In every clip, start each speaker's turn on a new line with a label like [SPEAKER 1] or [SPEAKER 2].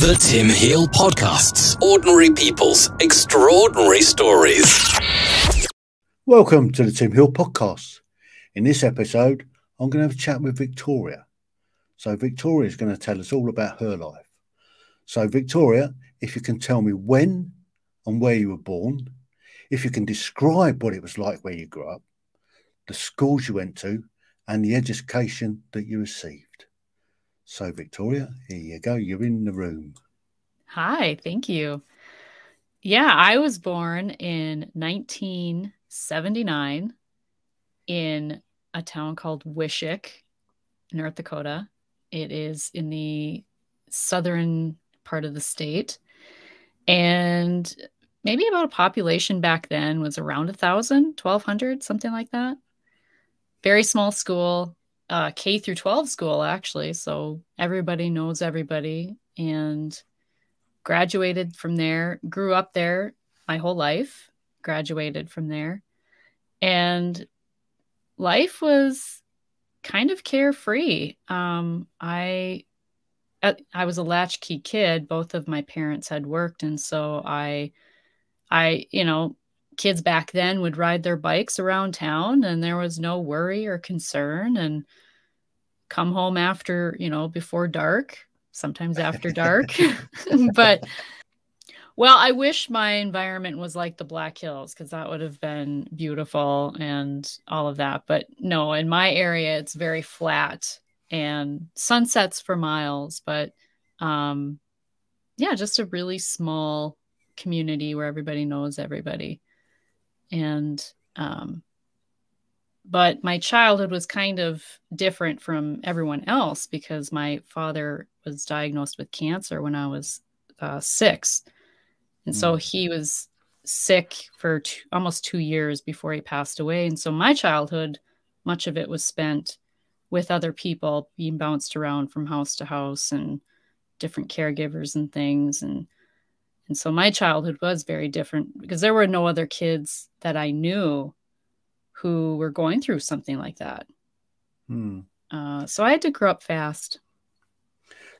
[SPEAKER 1] The Tim Heale Podcasts. Ordinary people's extraordinary stories.
[SPEAKER 2] Welcome to the Tim Heale Podcast. In this episode, I'm going to have a chat with Victoria. So Victoria is going to tell us all about her life. So Victoria, if you can tell me when and where you were born, if you can describe what it was like where you grew up, the schools you went to, and the education that you received. So Victoria, here you go. You're in the room.
[SPEAKER 3] Hi, thank you. Yeah, I was born in 1979 in a town called Wishick, North Dakota. It is in the southern part of the state. And maybe about a population back then was around 1,000, 1,200, something like that. Very small school. K through 12 school, actually. So everybody knows everybody, and graduated from there, grew up there my whole life, graduated from there. And life was kind of carefree. I was a latchkey kid. Both of my parents had worked. And so kids back then would ride their bikes around town, and there was no worry or concern, and come home after, before dark, sometimes after dark. But, well, I wish my environment was like the Black Hills, because that would have been beautiful and all of that. But no, in my area, it's very flat and sunsets for miles. But just a really small community where everybody knows everybody. And but my childhood was kind of different from everyone else, because my father was diagnosed with cancer when I was 6. And so he was sick for almost 2 years before he passed away. And so my childhood, much of it was spent with other people, being bounced around from house to house and different caregivers and things. And so my childhood was very different, because there were no other kids that I knew who were going through something like that. So I had to grow up fast.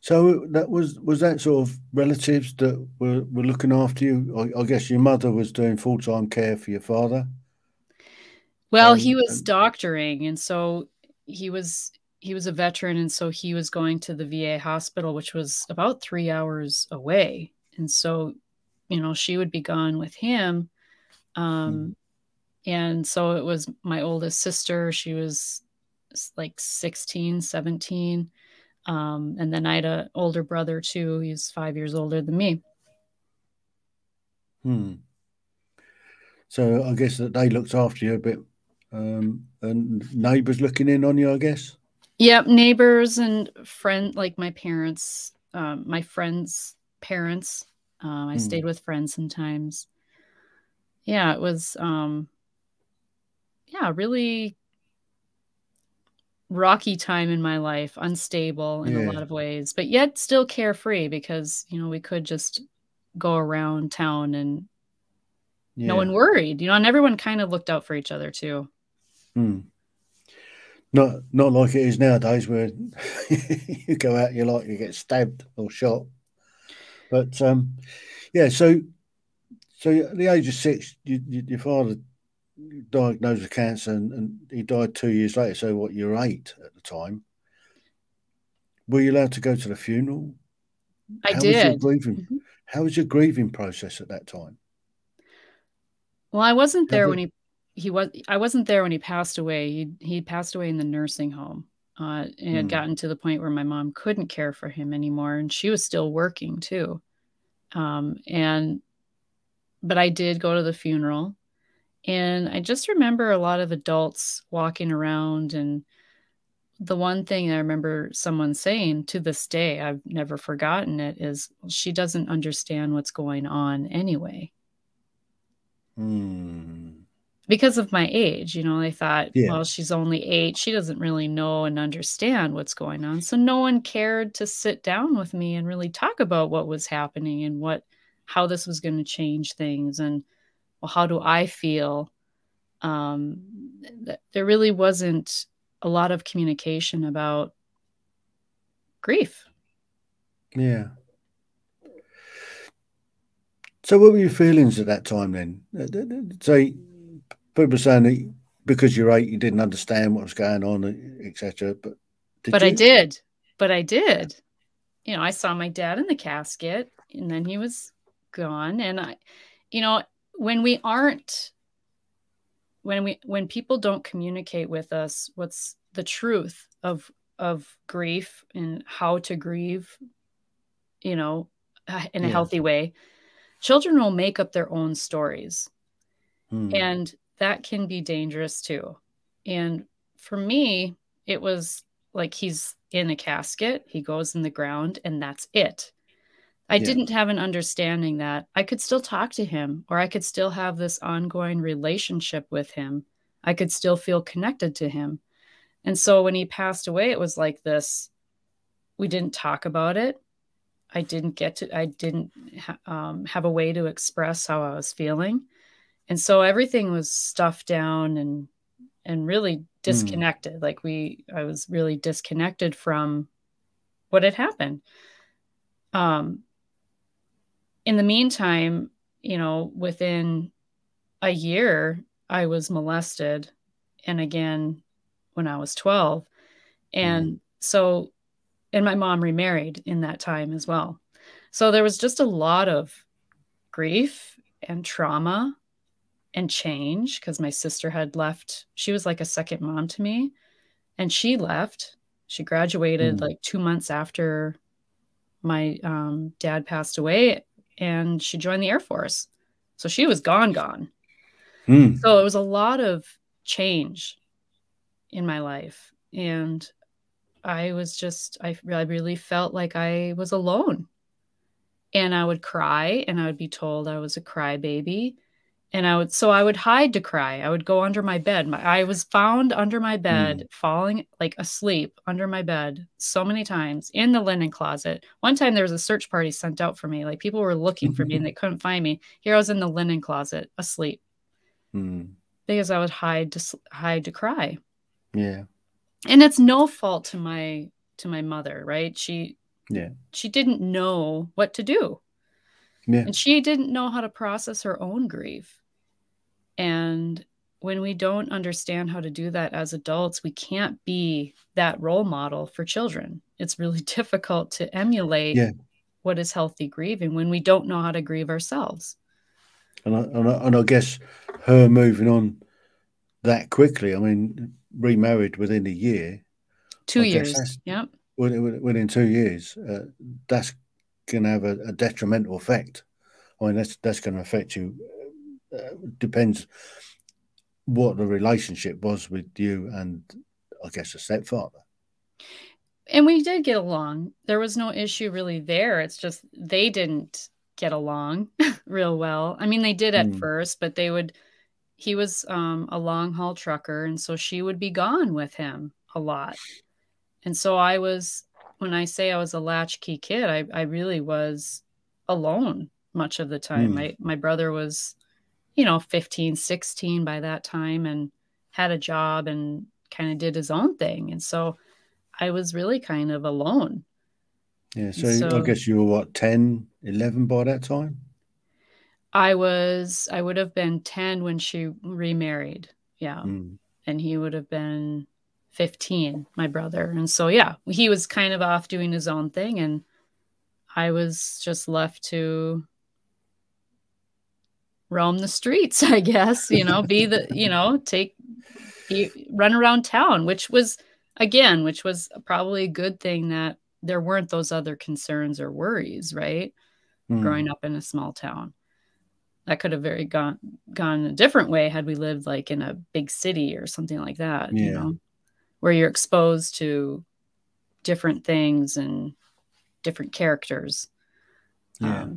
[SPEAKER 2] So that was that sort of relatives that were looking after you? I guess your mother was doing full-time care for your father.
[SPEAKER 3] Well, he was doctoring, and so he was a veteran, and so he was going to the VA hospital, which was about 3 hours away. And so, she would be gone with him. And so it was my oldest sister. She was like 16, 17. And then I had an older brother too. He's 5 years older than me.
[SPEAKER 2] So I guess that they looked after you a bit, and neighbours looking in on you, I guess. Yep,
[SPEAKER 3] neighbours and friends, like my parents, my friends' parents. I stayed with friends sometimes. Yeah, it was really rocky time in my life, unstable in a lot of ways, but yet still carefree, because, we could just go around town and no one worried, and everyone kind of looked out for each other too.
[SPEAKER 2] Not like it is nowadays, where you go out, you get stabbed or shot. But so at the age of 6, your father diagnosed with cancer, and he died 2 years later. So what, you were 8 at the time. Were you allowed to go to the funeral?
[SPEAKER 3] I did.
[SPEAKER 2] How was your grieving process at that time?
[SPEAKER 3] Well, I wasn't there when I wasn't there when he passed away. He passed away in the nursing home. It had gotten to the point where my mom couldn't care for him anymore, and she was still working too. But I did go to the funeral. And I just remember a lot of adults walking around. And the one thing I remember someone saying to this day, I've never forgotten it, is, she doesn't understand what's going on anyway. Because of my age, they thought, well, she's only 8. She doesn't really know and understand what's going on. So no one cared to sit down with me and really talk about what was happening and how this was going to change things. And, well, how do I feel? There really wasn't a lot of communication about grief.
[SPEAKER 2] Yeah. So what were your feelings at that time then? Say, people saying that because you're 8, you didn't understand what was going on, etc. But did
[SPEAKER 3] But I
[SPEAKER 2] you?
[SPEAKER 3] did. But I did. You know, I saw my dad in the casket and then he was gone. And you know, when we aren't, when people don't communicate with us what's the truth of grief and how to grieve, you know, in a
[SPEAKER 2] Yeah.
[SPEAKER 3] healthy way, children will make up their own stories.
[SPEAKER 2] Hmm.
[SPEAKER 3] And that can be dangerous too. And for me, it was like he's in a casket, he goes in the ground, and that's it. I
[SPEAKER 2] Yeah.
[SPEAKER 3] didn't have an understanding that I could still talk to him, or I could still have this ongoing relationship with him. I could still feel connected to him. And so when he passed away, it was like this. We didn't talk about it. I didn't have a way to express how I was feeling. And so everything was stuffed down and really
[SPEAKER 2] Hmm.
[SPEAKER 3] disconnected. I was really disconnected from what had happened. In the meantime, you know, within a year, I was molested. And again, when I was 12.
[SPEAKER 2] Hmm.
[SPEAKER 3] And so, and my mom remarried in that time as well. So there was just a lot of grief and trauma and change because my sister had left. She was like a second mom to me, and she left. She graduated
[SPEAKER 2] Hmm.
[SPEAKER 3] like 2 months after my dad passed away, and she joined the Air Force. So she was gone.
[SPEAKER 2] Hmm.
[SPEAKER 3] So it was a lot of change in my life. And I really felt like I was alone. And I would cry and I would be told I was a crybaby. And I would hide to cry. I would go under my bed. I was found under my
[SPEAKER 2] Hmm.
[SPEAKER 3] bed, falling like asleep under my bed so many times in the linen closet. One time there was a search party sent out for me. Like people were looking for me and they couldn't find me. Here I was in the linen closet asleep
[SPEAKER 2] Hmm.
[SPEAKER 3] because I would hide to cry.
[SPEAKER 2] Yeah.
[SPEAKER 3] And it's no fault to my mother, right?
[SPEAKER 2] Yeah.
[SPEAKER 3] She didn't know what to do.
[SPEAKER 2] Yeah.
[SPEAKER 3] And she didn't know how to process her own grief. And when we don't understand how to do that as adults, we can't be that role model for children. It's really difficult to emulate
[SPEAKER 2] Yeah.
[SPEAKER 3] what is healthy grieving when we don't know how to grieve ourselves.
[SPEAKER 2] And I guess her moving on that quickly, I mean, remarried within a year,
[SPEAKER 3] Two
[SPEAKER 2] I guess
[SPEAKER 3] years.
[SPEAKER 2] that's
[SPEAKER 3] Yep.
[SPEAKER 2] within 2 years, that's going to have a detrimental effect. I mean, that's going to affect you. Depends what the relationship was with you and I guess a stepfather.
[SPEAKER 3] And we did get along. There was no issue really there. It's just they didn't get along real well. I mean, they did at
[SPEAKER 2] Mm.
[SPEAKER 3] first, but he was a long haul trucker. And so she would be gone with him a lot. And so when I say I was a latchkey kid, I really was alone much of the time.
[SPEAKER 2] Mm.
[SPEAKER 3] My brother was, you know, 15, 16 by that time and had a job and kind of did his own thing. And so I was really kind of alone.
[SPEAKER 2] Yeah,
[SPEAKER 3] And
[SPEAKER 2] so I
[SPEAKER 3] so
[SPEAKER 2] guess you were what, 10, 11 by that time?
[SPEAKER 3] I would have been 10 when she remarried. Yeah.
[SPEAKER 2] Mm.
[SPEAKER 3] And he would have been 15, my brother. And so, yeah, he was kind of off doing his own thing. And I was just left to roam the streets, I guess, you know, run around town, which was probably a good thing that there weren't those other concerns or worries, right?
[SPEAKER 2] Mm.
[SPEAKER 3] Growing up in a small town. That could have gone a different way had we lived like in a big city or something like that, you
[SPEAKER 2] Yeah,
[SPEAKER 3] know, where you're exposed to different things and different characters.
[SPEAKER 2] yeah,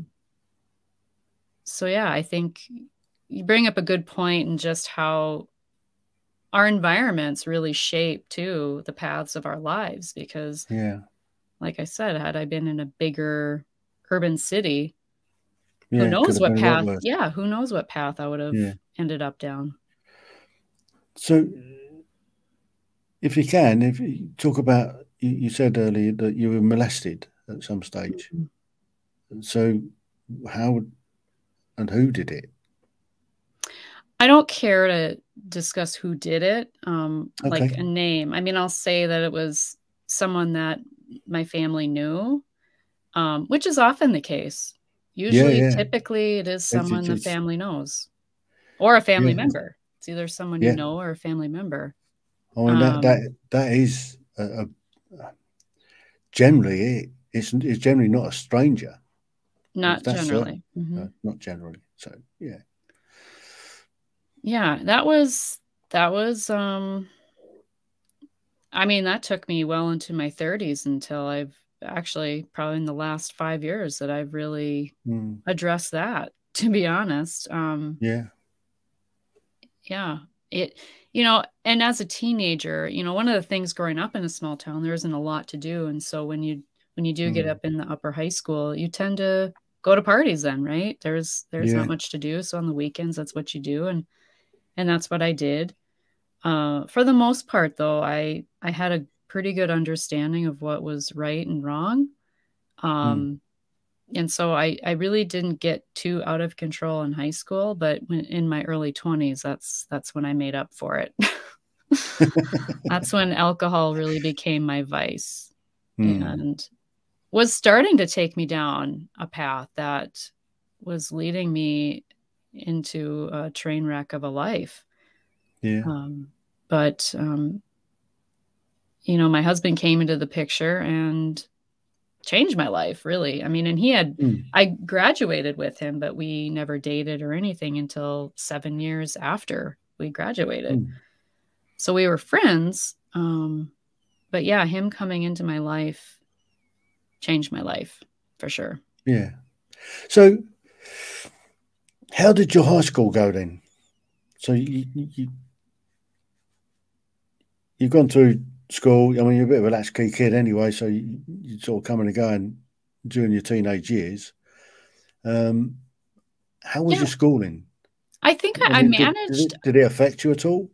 [SPEAKER 3] So yeah, I think you bring up a good point in just how our environments really shape too the paths of our lives because
[SPEAKER 2] yeah,
[SPEAKER 3] like I said, had I been in a bigger urban city,
[SPEAKER 2] yeah. Could have been a lot worse.
[SPEAKER 3] who knows what path I would have
[SPEAKER 2] Yeah.
[SPEAKER 3] ended up down.
[SPEAKER 2] So, if you can, if you talk about, you said earlier that you were molested at some stage.
[SPEAKER 3] Mhm.
[SPEAKER 2] So, how and who did it?
[SPEAKER 3] I don't care to discuss who did it, like
[SPEAKER 2] Okay.
[SPEAKER 3] a name. I mean, I'll say that it was someone that my family knew, which is often the case.
[SPEAKER 2] Yeah,
[SPEAKER 3] Usually,
[SPEAKER 2] yeah.
[SPEAKER 3] typically, it is someone the
[SPEAKER 2] It's
[SPEAKER 3] family knows or a family
[SPEAKER 2] yeah,
[SPEAKER 3] member. It's either someone you
[SPEAKER 2] yeah.
[SPEAKER 3] know or a family member.
[SPEAKER 2] I mean
[SPEAKER 3] Um,
[SPEAKER 2] that is generally it's generally not a stranger.
[SPEAKER 3] Not
[SPEAKER 2] That's certain.
[SPEAKER 3] generally. Hmm.
[SPEAKER 2] Not generally. So yeah.
[SPEAKER 3] Yeah, that was I mean, that took me well into my 30s until I've actually probably in the last 5 years that I've really
[SPEAKER 2] Mm,
[SPEAKER 3] addressed that, to be honest.
[SPEAKER 2] yeah.
[SPEAKER 3] Yeah, it, and as a teenager, one of the things growing up in a small town, there isn't a lot to do. And so when you do get
[SPEAKER 2] Mm,
[SPEAKER 3] up in the upper high school, you tend to go to parties then, right? There's not
[SPEAKER 2] yeah.
[SPEAKER 3] much to do. So on the weekends, that's what you do. And that's what I did. For the most part, though, I had a pretty good understanding of what was right and wrong.
[SPEAKER 2] Mm,
[SPEAKER 3] Um, and so I really didn't get too out of control in high school, but in my early 20s, that's when I made up for it. That's when alcohol really became my vice
[SPEAKER 2] mm,
[SPEAKER 3] and was starting to take me down a path that was leading me into a train wreck of a life.
[SPEAKER 2] yeah.
[SPEAKER 3] Um, but my husband came into the picture and changed my life, really. I mean, and
[SPEAKER 2] Mm,
[SPEAKER 3] I graduated with him, but we never dated or anything until 7 years after we graduated.
[SPEAKER 2] mm,
[SPEAKER 3] So we were friends. But yeah, him coming into my life changed my life for sure.
[SPEAKER 2] yeah. So how did your high school go then? So you've gone through school. I mean, you're a bit of a latchkey kid anyway, so you sort of coming and going during your teenage years. Um, how was
[SPEAKER 3] Yeah,
[SPEAKER 2] your schooling?
[SPEAKER 3] I think
[SPEAKER 2] I
[SPEAKER 3] I
[SPEAKER 2] mean,
[SPEAKER 3] managed
[SPEAKER 2] did it affect you at all?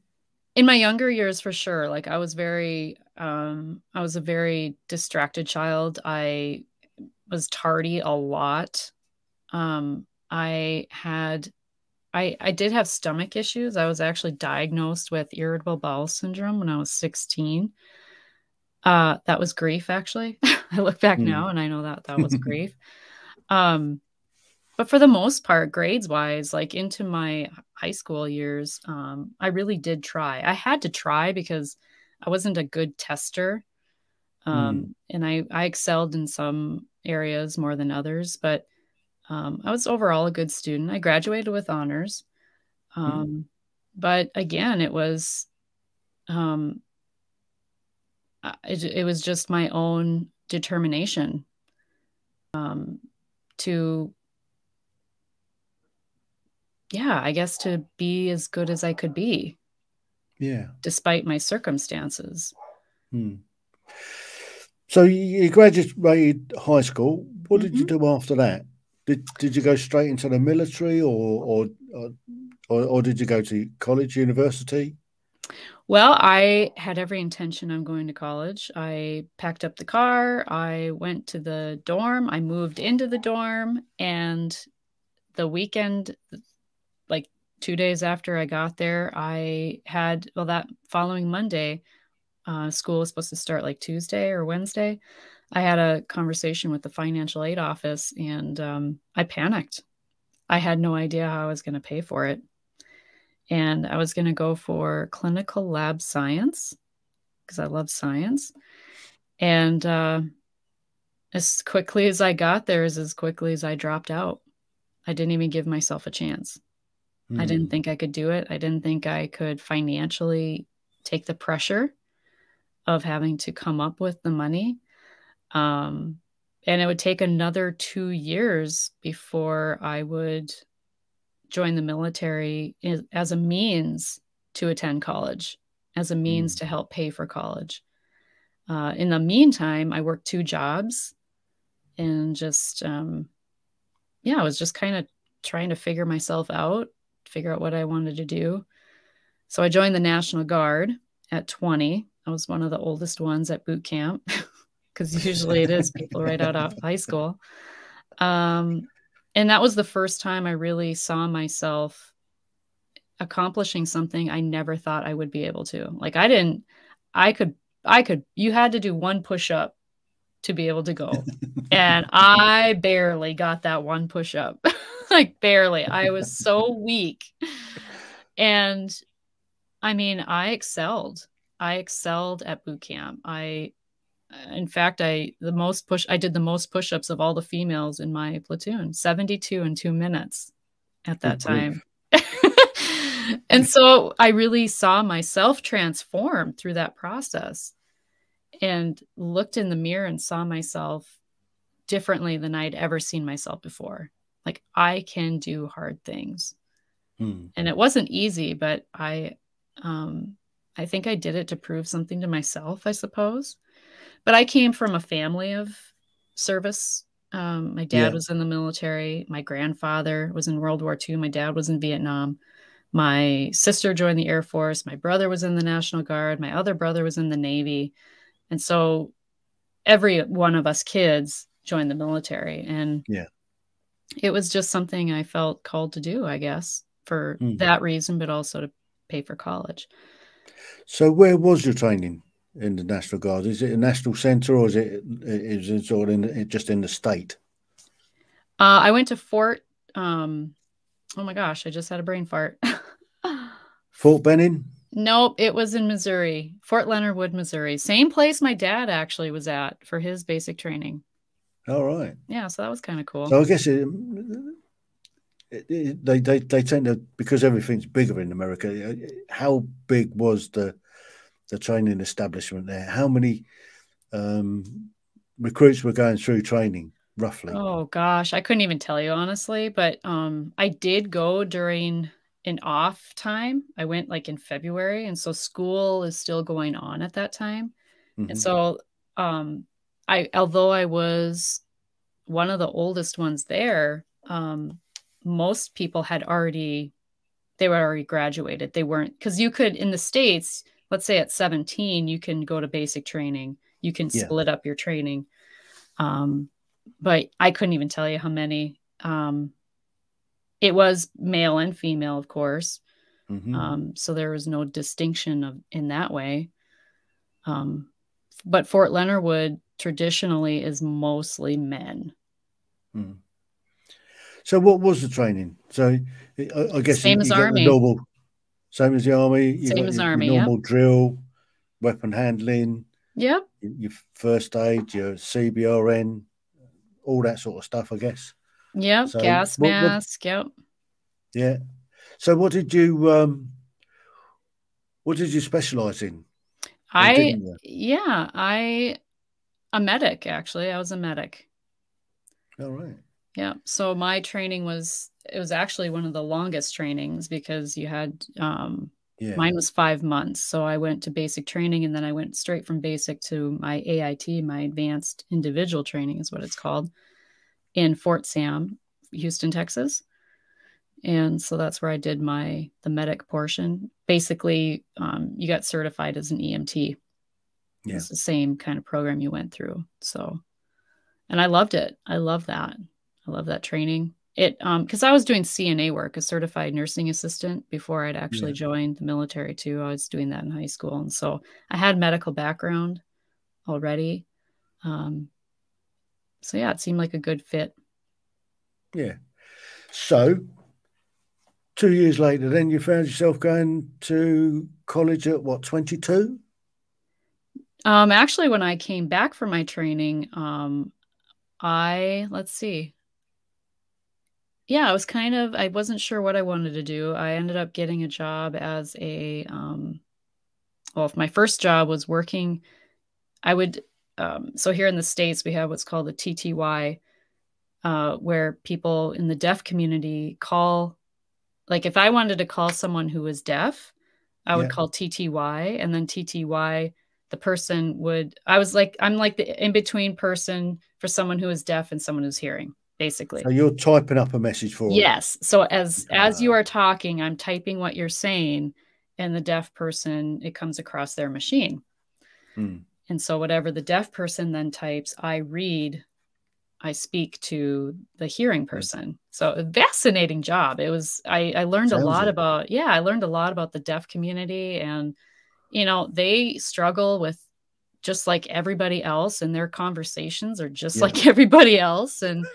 [SPEAKER 3] in my younger years for sure. Like I was a very distracted child. I was tardy a lot. I did have stomach issues. I was actually diagnosed with irritable bowel syndrome when I was 16. That was grief, actually. I look back
[SPEAKER 2] Mm.
[SPEAKER 3] now and I know that that was grief. Um, but for the most part, grades wise, like into my high school years, I really did try. I had to try because I wasn't a good tester.
[SPEAKER 2] Mm.
[SPEAKER 3] And I excelled in some areas more than others, but I was overall a good student. I graduated with honors.
[SPEAKER 2] Mm.
[SPEAKER 3] Um, but again, um, it was just my own determination to, yeah, I guess to be as good as I could be
[SPEAKER 2] Yeah.
[SPEAKER 3] despite my circumstances.
[SPEAKER 2] Mm. So you graduated high school. What did you
[SPEAKER 3] Mhm.
[SPEAKER 2] do after that? Did you go straight into the military, or did you go to college, university?
[SPEAKER 3] Well, I had every intention of going to college. I packed up the car, I went to the dorm, I moved into the dorm, and the weekend, like 2 days after I got there, well, that following Monday, school was supposed to start like Tuesday or Wednesday. I had a conversation with the financial aid office and I panicked. I had no idea how I was going to pay for it. And I was going to go for clinical lab science because I love science. And as quickly as I got there is as quickly as I dropped out. I didn't even give myself a chance. I didn't
[SPEAKER 2] Mm.
[SPEAKER 3] think I could do it. I didn't think I could financially take the pressure of having to come up with the money. Um, and it would take another 2 years before I would join the military as a means to attend college, as a means
[SPEAKER 2] Mm.
[SPEAKER 3] to help pay for college. In the meantime, I worked two jobs and just, yeah, I was just kind of trying to figure out what I wanted to do. So I joined the National Guard at 20. I was one of the oldest ones at boot camp because usually it is people right out of high school. Um, And that was the first time I really saw myself accomplishing something I never thought I would be able to. Like you had to do one push up to be able to go. And I barely got that one push up. Like barely. I was so weak. And I mean, I excelled. I excelled at boot camp. In fact, I did the most push-ups of all the females in my platoon, 72 in 2 minutes at that time. And so I really saw myself transform through that process and looked in the mirror and saw myself differently than I'd ever seen myself before. Like, I can do hard things. And it wasn't easy, but I think I did it to prove something to myself, I suppose. But I came from a family of service. My dad was in the military. My grandfather was in World War II. My dad was in Vietnam. My sister joined the Air Force. My brother was in the National Guard. My other brother was in the Navy. And so every one of us kids joined the military. And it was just something I felt called to do, I guess, for that reason, but also to pay for college.
[SPEAKER 2] So where was your training in the National Guard? Is it a national centre, or is it sort of just in the state?
[SPEAKER 3] I went to Fort. Oh my gosh, I just had a brain fart.
[SPEAKER 2] Fort Benning?
[SPEAKER 3] Nope, it was in Missouri. Fort Leonard Wood, Missouri. Same place my dad actually was at for his basic training.
[SPEAKER 2] All right.
[SPEAKER 3] Yeah, so that was kind of cool.
[SPEAKER 2] So I guess they tend to, because everything's bigger in America. How big was the training establishment there? How many recruits were going through training roughly?
[SPEAKER 3] Oh gosh, I couldn't even tell you honestly, but I did go during an off time. I went like in February, and so school is still going on at that time. And so although I was one of the oldest ones there, most people they were already graduated. They weren't, because you could, in the States, let's say at 17, you can go to basic training. You can split up your training. But I couldn't even tell you how many. It was male and female, of course. So there was no distinction in that way. But Fort Leonard Wood traditionally is mostly men.
[SPEAKER 2] So what was the training? So I guess
[SPEAKER 3] same as Army.
[SPEAKER 2] Same as the Army.
[SPEAKER 3] Same as Army.
[SPEAKER 2] Normal drill, weapon handling.
[SPEAKER 3] Yep.
[SPEAKER 2] Your first aid, your CBRN, all that sort of stuff, I guess.
[SPEAKER 3] Yep. So gas mask. Yep.
[SPEAKER 2] Yeah. So what did you specialize in?
[SPEAKER 3] A medic, actually. I was a medic.
[SPEAKER 2] All right.
[SPEAKER 3] Yeah. So my training was actually one of the longest trainings, because you had mine was 5 months. So I went to basic training, and then I went straight from basic to my AIT, my advanced individual training is what it's called, in Fort Sam, Houston, Texas. And so that's where I did the medic portion. Basically, you got certified as an EMT. Yeah. It's the same kind of program you went through. So, and I loved it. I love that. I love that training. Because I was doing CNA work, a certified nursing assistant, before I'd actually joined the military too. I was doing that in high school. And so I had medical background already. So yeah, it seemed like a good fit.
[SPEAKER 2] Yeah. So 2 years later, then you found yourself going to college at what, 22?
[SPEAKER 3] Actually, when I came back from my training, let's see. Yeah, I wasn't sure what I wanted to do. I ended up getting a job as if my first job was working, so here in the States, we have what's called a TTY, where people in the deaf community call, like if I wanted to call someone who was deaf, I would call TTY, and then TTY, the person I'm like the in-between person for someone who is deaf and someone who's hearing, basically.
[SPEAKER 2] So you're typing up a message for them.
[SPEAKER 3] Yes. So as you are talking, I'm typing what you're saying, and the deaf person, it comes across their machine. And so whatever the deaf person then types, I read I speak to the hearing person. So a fascinating job. It was, I learned a lot about, I learned a lot about the deaf community, and, you know, they struggle with just like everybody else, and their conversations are just like everybody else. And,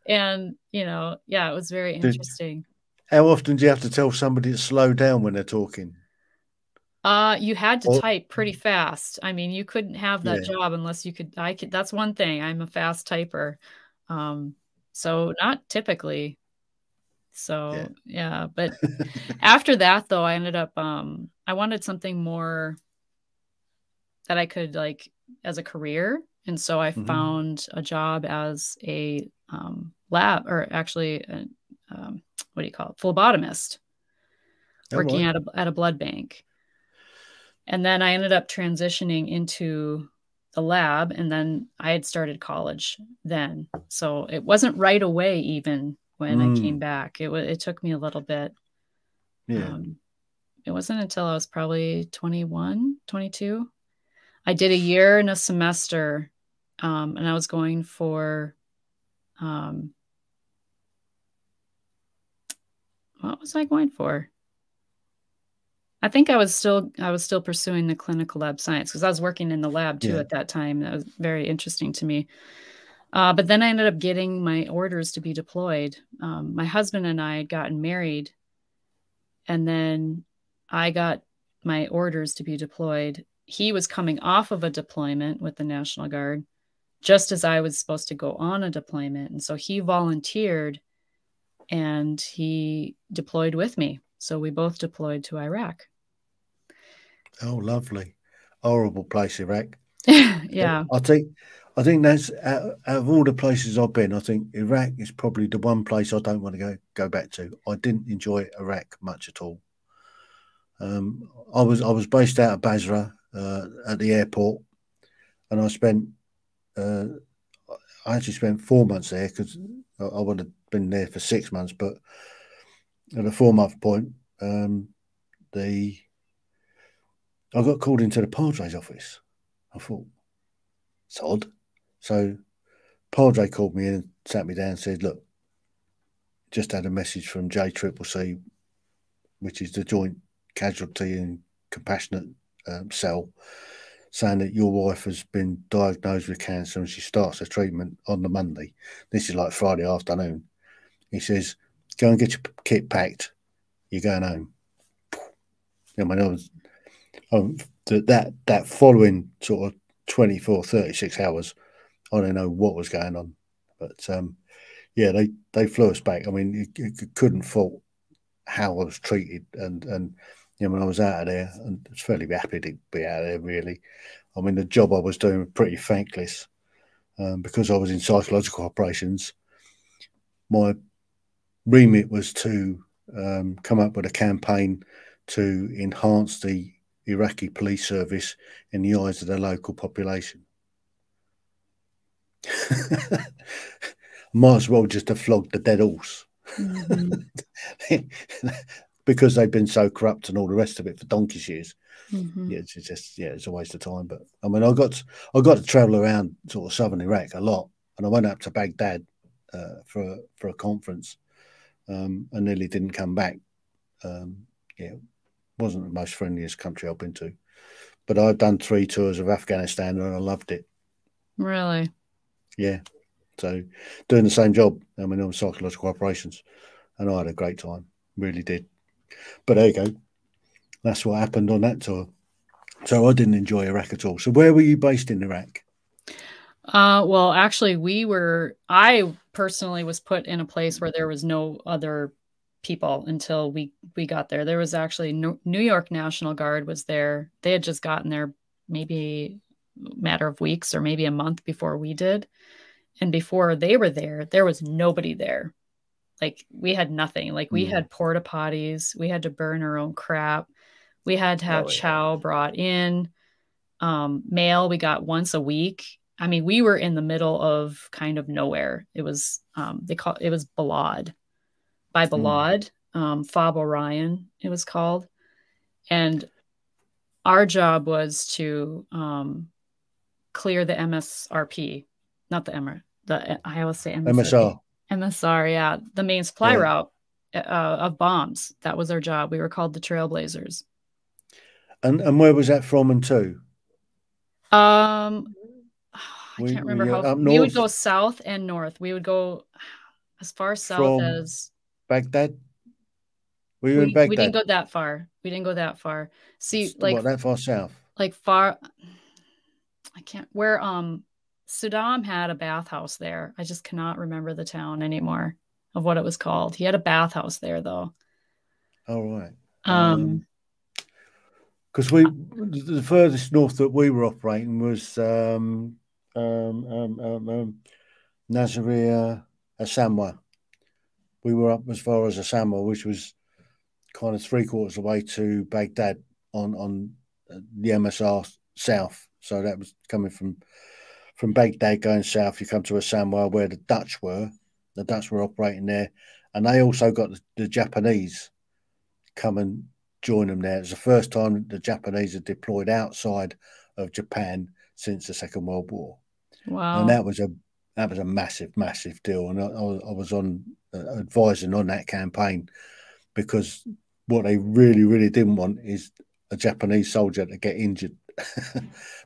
[SPEAKER 3] you know, it was very interesting.
[SPEAKER 2] How often do you have to tell somebody to slow down when they're talking?
[SPEAKER 3] You had to type pretty fast. I mean, you couldn't have that job unless you could. That's one thing. I'm a fast typer. So not typically. So but after that though, I ended up, I wanted something more that I could like as a career. And so I found a job as a lab, or actually, what do you call it? Phlebotomist, working at a blood bank. And then I ended up transitioning into the lab, and then I had started college then. So it wasn't right away even when I came back. It took me a little bit.
[SPEAKER 2] Yeah.
[SPEAKER 3] It wasn't until I was probably 21, 22. I did a year and a semester, and I was going for, what was I going for? I think I was still pursuing the clinical lab science, because I was working in the lab too at that time. That was very interesting to me. But then I ended up getting my orders to be deployed. My husband and I had gotten married, and then I got my orders to be deployed. He was coming off of a deployment with the National Guard just as I was supposed to go on a deployment. And so he volunteered and he deployed with me. So we both deployed to Iraq.
[SPEAKER 2] Oh, lovely. Horrible place, Iraq.
[SPEAKER 3] Yeah.
[SPEAKER 2] I think that's out of all the places I've been, I think Iraq is probably the one place I don't want to go back to. I didn't enjoy Iraq much at all. I was based out of Basra at the airport, and I actually spent 4 months there, because I would have been there for 6 months, but at a 4-month point, I got called into the Padres office. I thought, it's odd. So Padre called me in and sat me down and said, look, just had a message from JCCC, which is the Joint Casualty and Compassionate Cell, saying that your wife has been diagnosed with cancer and she starts her treatment on the Monday. This is like Friday afternoon. He says, go and get your kit packed. You're going home. I mean, that following sort of 24, 36 hours, I don't know what was going on. But they flew us back. I mean, you couldn't fault how I was treated. And you know, when I was out of there, and I was fairly happy to be out of there, really. I mean, the job I was doing was pretty thankless, because I was in psychological operations. My remit was to come up with a campaign to enhance the Iraqi police service in the eyes of the local population. Might as well just have flogged the dead horse. Because they've been so corrupt and all the rest of it for donkey's years. It's a waste of time. But I mean, I got to travel around sort of southern Iraq a lot, and I went up to Baghdad for a conference, and nearly didn't come back. It wasn't the most friendliest country I've been to, but I've done 3 tours of Afghanistan and I loved it.
[SPEAKER 3] Really?
[SPEAKER 2] Yeah. So doing the same job. I mean, on psychological operations, and I had a great time. Really did. But there you go. That's what happened on that tour. So I didn't enjoy Iraq at all. So where were you based in Iraq?
[SPEAKER 3] Well, actually, I personally was put in a place where there was no other people until we got there. There was actually New York National Guard was there. They had just gotten there maybe a matter of weeks or maybe a month before we did. And before they were there was nobody there. Like, we had nothing. Like, we had porta potties. We had to burn our own crap. We had to have chow brought in. Mail we got once a week. I mean, we were in the middle of kind of nowhere. It was it was Balad, by Balad, Fob Orion, it was called. And our job was to clear the MSRP, not the I always say
[SPEAKER 2] MSR.
[SPEAKER 3] MSR, yeah, the main supply route of bombs. That was our job. We were called the Trailblazers.
[SPEAKER 2] And where was that from and to?
[SPEAKER 3] I can't remember how
[SPEAKER 2] up
[SPEAKER 3] we would
[SPEAKER 2] north
[SPEAKER 3] go south and north. We would go as far south
[SPEAKER 2] from
[SPEAKER 3] as
[SPEAKER 2] Baghdad. Were you in
[SPEAKER 3] we didn't
[SPEAKER 2] Baghdad?
[SPEAKER 3] go that far. We didn't go that far. See, like
[SPEAKER 2] What, that far south?
[SPEAKER 3] like far I can't where Saddam had a bathhouse there. I just cannot remember the town anymore of what it was called. He had a bathhouse there though.
[SPEAKER 2] All right.
[SPEAKER 3] Um
[SPEAKER 2] Because the furthest north that we were operating was Nasiriyah, Asamwa. We were up as far as Asamwa, which was kind of 3/4 of the way to Baghdad on the MSR south. So that was coming from Baghdad going south. You come to Asamwa where the Dutch were. The Dutch were operating there, and they also got the Japanese come and join them there. It was the first time the Japanese had deployed outside of Japan since the Second World War.
[SPEAKER 3] wow.
[SPEAKER 2] And that was a massive deal. And I was on advising on that campaign, because what they really didn't want is a Japanese soldier to get injured.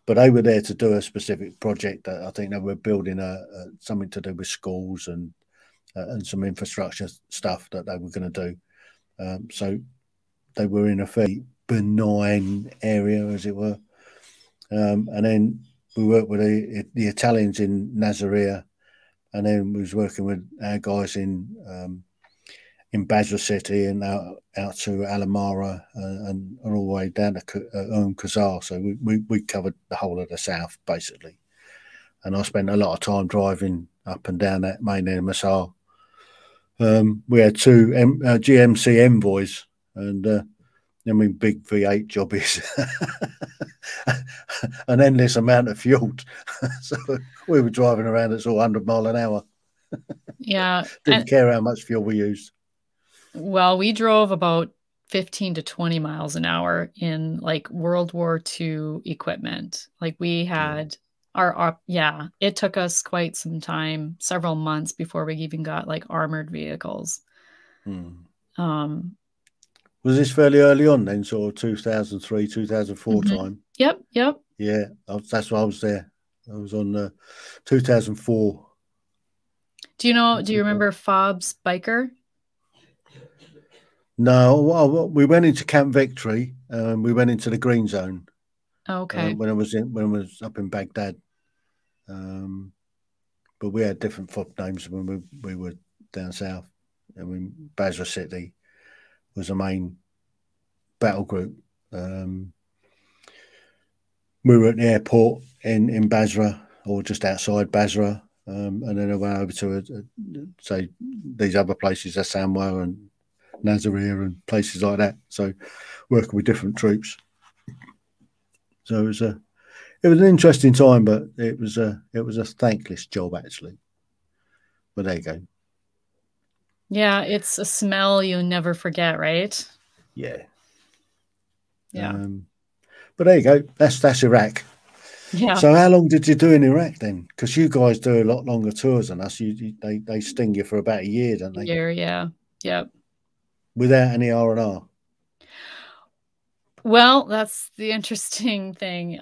[SPEAKER 2] But they were there to do a specific project. That I think they were building something to do with schools and some infrastructure stuff that they were going to do. So they were in a fairly benign area, as it were. And then we worked with the Italians in Nasiriyah, and then we was working with our guys in Basra City and out to Alamara and all the way down to Kazar. So we covered the whole of the south, basically. And I spent a lot of time driving up and down that main MSR. We had two GMC Envoys, and I mean, big V8 jobbies, an endless amount of fuel. So we were driving around at sort of 100 mile an hour.
[SPEAKER 3] Yeah.
[SPEAKER 2] Didn't care how much fuel we used.
[SPEAKER 3] Well, we drove about 15 to 20 miles an hour in like World War II equipment. Like we had it took us quite some time, several months before we even got like armored vehicles.
[SPEAKER 2] Was this fairly early on then, sort of 2003, 2004 time?
[SPEAKER 3] Yep.
[SPEAKER 2] Yeah, that's why I was there. I was on 2004.
[SPEAKER 3] Do you remember Fob's Biker?
[SPEAKER 2] No, we went into Camp Victory. We went into the Green Zone.
[SPEAKER 3] Okay.
[SPEAKER 2] When I was up in Baghdad. But we had different fob names when we were down south. I mean, Basra City was the main battle group. We were at the airport in Basra, or just outside Basra, and then I went over to say these other places, Asamwa and Nasiriyah and places like that. So working with different troops. So it was an interesting time, but it was a thankless job actually. But there you go.
[SPEAKER 3] Yeah, it's a smell you'll never forget, right?
[SPEAKER 2] Yeah.
[SPEAKER 3] Yeah.
[SPEAKER 2] But there you go. That's Iraq.
[SPEAKER 3] Yeah.
[SPEAKER 2] So how long did you do in Iraq then? Because you guys do a lot longer tours than us. They sting you for about a year, don't they?
[SPEAKER 3] Yeah. Yep.
[SPEAKER 2] Without any R&R.
[SPEAKER 3] Well, that's the interesting thing.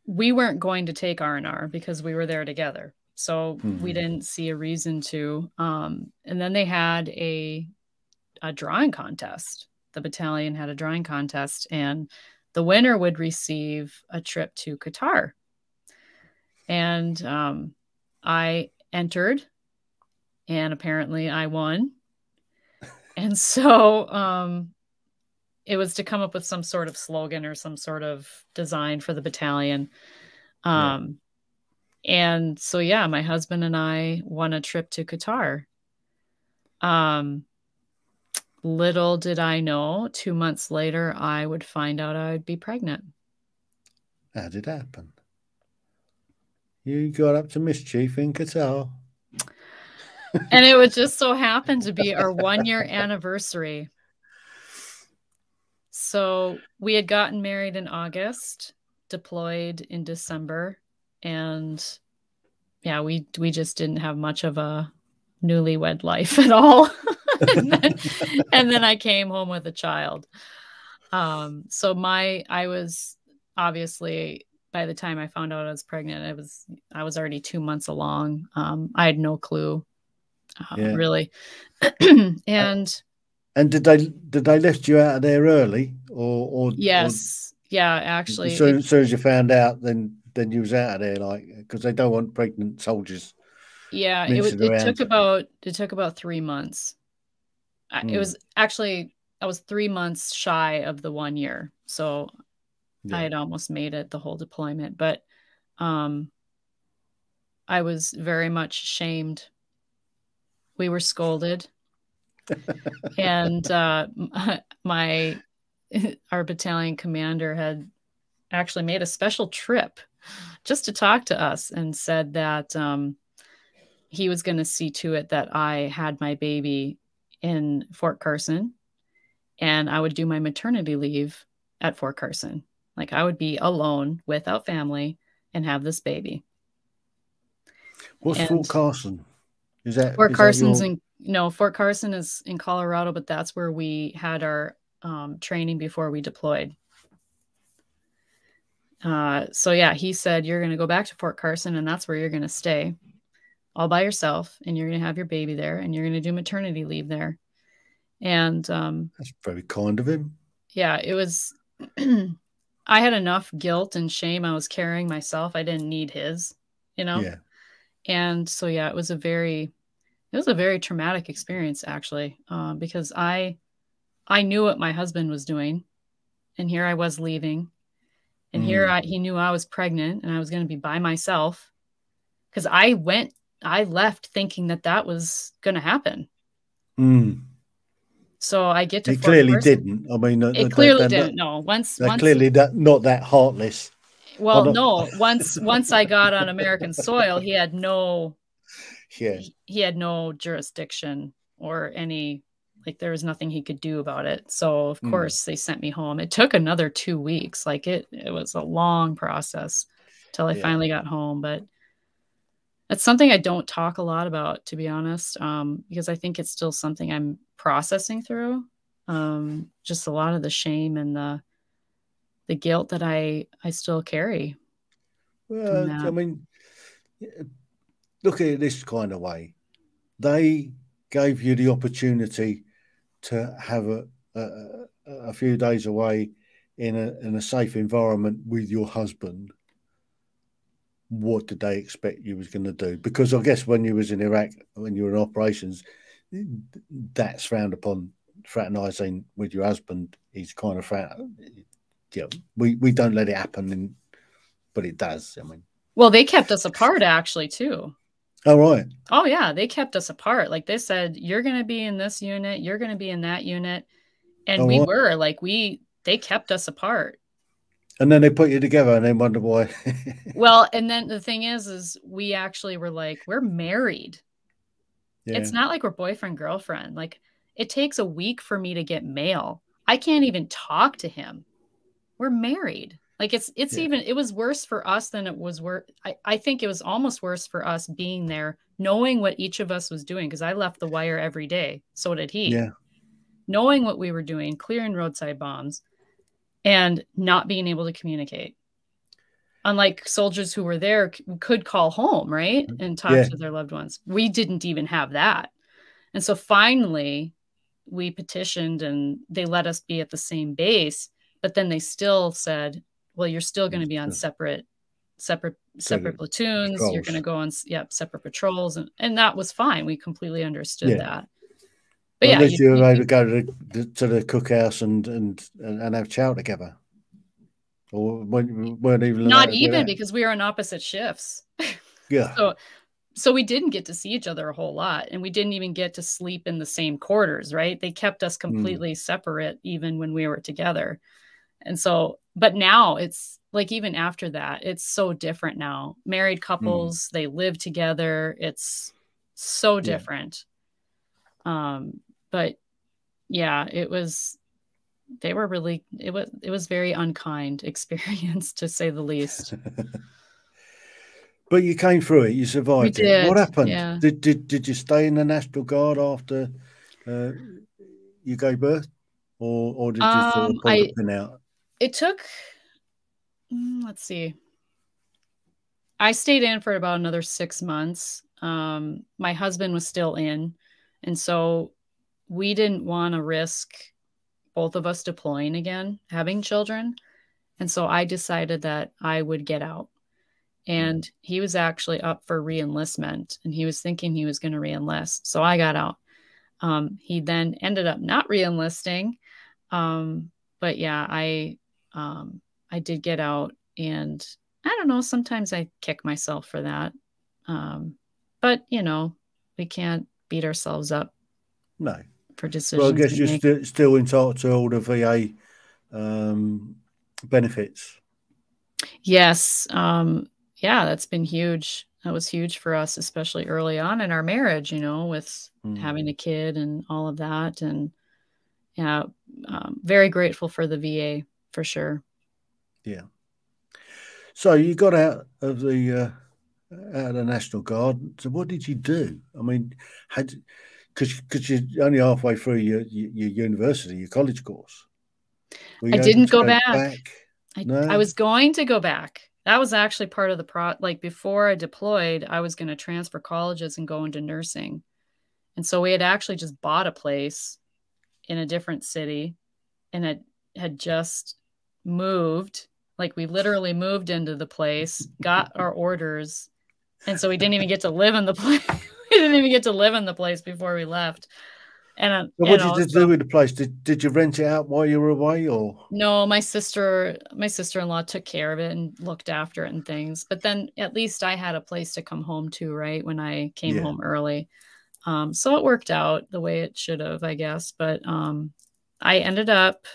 [SPEAKER 3] We weren't going to take R&R because we were there together. So we didn't see a reason to. And then they had a drawing contest. The battalion had a drawing contest, and the winner would receive a trip to Qatar. And I entered, and apparently I won. And so it was to come up with some sort of slogan or some sort of design for the battalion. And so, yeah, my husband and I won a trip to Qatar. Little did I know, 2 months later, I would find out I would be pregnant.
[SPEAKER 2] How did it happen? You got up to mischief in Qatar.
[SPEAKER 3] And it would just so happen to be our 1-year anniversary. So we had gotten married in August, deployed in December, and yeah, we just didn't have much of a newlywed life at all. and then I came home with a child. So I was obviously, by the time I found out I was pregnant, I was already 2 months along. I had no clue, really. And
[SPEAKER 2] did they lift you out of there early, or
[SPEAKER 3] yes, yeah, actually,
[SPEAKER 2] as soon as you found out, then you was out of there, like, because they don't want pregnant soldiers.
[SPEAKER 3] Yeah, it took about 3 months. It was actually, I was 3 months shy of the 1 year, so I had almost made it the whole deployment, but I was very much shamed. We were scolded, and our battalion commander had actually made a special trip just to talk to us and said that he was going to see to it that I had my baby in Fort Carson, and I would do my maternity leave at Fort Carson. Like, I would be alone without family and have this baby.
[SPEAKER 2] What's Fort Carson?
[SPEAKER 3] Fort Carson is in Colorado, but that's where we had our training before we deployed. So yeah, he said, you're going to go back to Fort Carson, and that's where you're going to stay all by yourself, and you're going to have your baby there, and you're going to do maternity leave there. And
[SPEAKER 2] that's very kind of him.
[SPEAKER 3] Yeah, it was. I had enough guilt and shame I was carrying myself. I didn't need his,
[SPEAKER 2] Yeah.
[SPEAKER 3] And so yeah, it was a very traumatic experience, actually, because I knew what my husband was doing, and here I was leaving, and he knew I was pregnant and I was going to be by myself, because I left thinking that was going to happen. So I get to
[SPEAKER 2] it clearly didn't. I mean,
[SPEAKER 3] it clearly didn't. No, once
[SPEAKER 2] clearly not that heartless.
[SPEAKER 3] Well, no. Once I got on American soil, he had no jurisdiction or any, like, there was nothing he could do about it. So of course they sent me home. It took another 2 weeks. Like, it was a long process till I finally got home. But it's something I don't talk a lot about, to be honest, because I think it's still something I'm processing through. Just a lot of the shame and the guilt that I still carry.
[SPEAKER 2] Well, I mean, look at it this kind of way. They gave you the opportunity to have a few days away in a safe environment with your husband. What did they expect you was going to do? Because I guess when you was in Iraq, when you were in operations, that's frowned upon. Fraternizing with your husband is kind of we don't let it happen, but it does. I mean,
[SPEAKER 3] well, they kept us apart, actually, too.
[SPEAKER 2] Oh, right.
[SPEAKER 3] Oh, yeah, they kept us apart. Like, they said, you're going to be in this unit, you're going to be in that unit, and they kept us apart.
[SPEAKER 2] And then they put you together, and then wonder why.
[SPEAKER 3] Well, and then the thing is we actually were like, we're married. Yeah. It's not like we're boyfriend, girlfriend. Like, it takes a week for me to get mail. I can't even talk to him. We're married. Like, it was worse for us than it was I think it was almost worse for us being there, knowing what each of us was doing, because I left the wire every day. So did he.
[SPEAKER 2] Yeah.
[SPEAKER 3] Knowing what we were doing, clearing roadside bombs, and not being able to communicate. Unlike soldiers who were there could call home, right? And talk to their loved ones. We didn't even have that. And so finally we petitioned, and they let us be at the same base, but then they still said, well, you're still going to be on separate platoons. Patrols. You're going to go on separate patrols. And that was fine. We completely understood that. But
[SPEAKER 2] at least you were able to go to the cookhouse and have chow together. Or weren't even
[SPEAKER 3] not even, because we were on opposite shifts.
[SPEAKER 2] Yeah.
[SPEAKER 3] So we didn't get to see each other a whole lot, and we didn't even get to sleep in the same quarters, right? They kept us completely separate even when we were together. And so, but now it's like, even after that, it's so different now. Married couples, they live together. It's so different. But yeah, it was very unkind experience, to say the least.
[SPEAKER 2] But you came through it. You
[SPEAKER 3] We
[SPEAKER 2] survived it. What
[SPEAKER 3] did.
[SPEAKER 2] happened?
[SPEAKER 3] Yeah.
[SPEAKER 2] Did you stay in the National Guard after uh, you gave birth, or did you sort of pull the
[SPEAKER 3] I
[SPEAKER 2] pin out?
[SPEAKER 3] it took let's see. I stayed in for about another 6 months. My husband was still in, and so we didn't want to risk both of us deploying again, having children. And so I decided that I would get out.
[SPEAKER 2] Mm.
[SPEAKER 3] And he was actually up for reenlistment, and he was thinking he was going to reenlist. So I got out. He then ended up not reenlisting. But yeah, I did get out, and I don't know, sometimes I kick myself for that. But you know, we can't beat ourselves up
[SPEAKER 2] No.
[SPEAKER 3] for
[SPEAKER 2] Well, I
[SPEAKER 3] decisions
[SPEAKER 2] guess
[SPEAKER 3] we
[SPEAKER 2] you're
[SPEAKER 3] make.
[SPEAKER 2] still entitled to all the VA benefits.
[SPEAKER 3] Yes. Yeah, that's been huge. That was huge for us, especially early on in our marriage, you know, with
[SPEAKER 2] Mm.
[SPEAKER 3] having a kid and all of that. And yeah, very grateful for the VA for sure.
[SPEAKER 2] Yeah. So you got out of the National Guard. So what did you do? I mean, had because you're only halfway through your university, your college course. Were
[SPEAKER 3] I
[SPEAKER 2] you able
[SPEAKER 3] didn't
[SPEAKER 2] to
[SPEAKER 3] go
[SPEAKER 2] go
[SPEAKER 3] back.
[SPEAKER 2] back?
[SPEAKER 3] I
[SPEAKER 2] No.
[SPEAKER 3] was going to go back. That was actually part of the like before I deployed, I was going to transfer colleges and go into nursing. And so we had actually just bought a place in a different city, and it had just moved. Like we literally moved into the place, got our orders, and so we didn't even get to live in the place. We didn't even get to live in the place before we left. And
[SPEAKER 2] So
[SPEAKER 3] you
[SPEAKER 2] what
[SPEAKER 3] know,
[SPEAKER 2] did you do
[SPEAKER 3] so
[SPEAKER 2] with the place? Did you rent it out while you were away, or?
[SPEAKER 3] no, my sister-in-law took care of it and looked after it and things. But then at least I had a place to come home to, right, when I came
[SPEAKER 2] Yeah.
[SPEAKER 3] home early. So it worked out the way it should have, I guess. But I ended up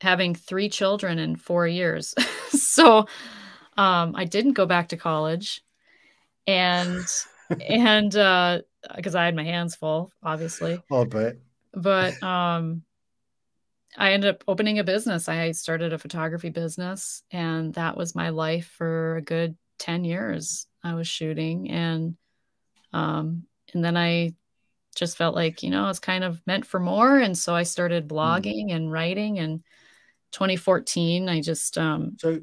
[SPEAKER 3] having 3 children in 4 years. So I didn't go back to college, and because I had my hands full, obviously.
[SPEAKER 2] I bet.
[SPEAKER 3] But I ended up opening a business. I started a photography business, and that was my life for a good 10 years. I was shooting, and then I just felt like, you know, it's kind of meant for more. And so I started
[SPEAKER 2] Mm.
[SPEAKER 3] blogging and writing. And 2014, I just,
[SPEAKER 2] So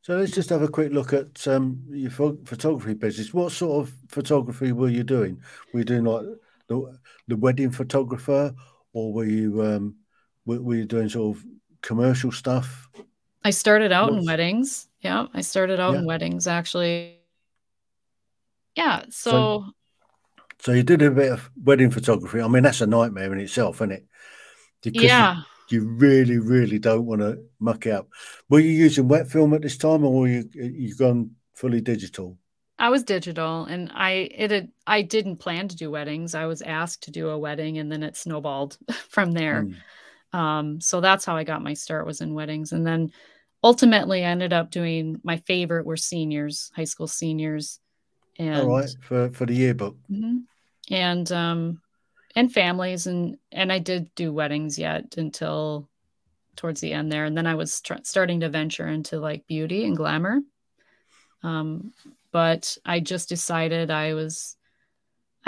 [SPEAKER 2] let's just have a quick look at your photography business. What sort of photography were you doing? Were you doing like the wedding photographer, or were you doing sort of commercial stuff?
[SPEAKER 3] I started out in
[SPEAKER 2] What's
[SPEAKER 3] weddings. Yeah, I started out in
[SPEAKER 2] yeah.
[SPEAKER 3] weddings, actually. Yeah,
[SPEAKER 2] So
[SPEAKER 3] so
[SPEAKER 2] so you did a bit of wedding photography. I mean, that's a nightmare in itself, isn't it? Because
[SPEAKER 3] yeah,
[SPEAKER 2] you really, really don't want to muck it up. Were you using wet film at this time, or were you gone fully digital?
[SPEAKER 3] I was digital, and I didn't plan to do weddings. I was asked to do a wedding, and then it snowballed from there.
[SPEAKER 2] Mm.
[SPEAKER 3] So that's how I got my start, was in weddings. And then ultimately I ended up doing, my favorite were seniors, high school seniors,
[SPEAKER 2] All
[SPEAKER 3] and
[SPEAKER 2] right, for the yearbook.
[SPEAKER 3] mhm, and families, and I did do weddings yet until towards the end there. And then I was starting to venture into like beauty and glamour. Um, but I just decided I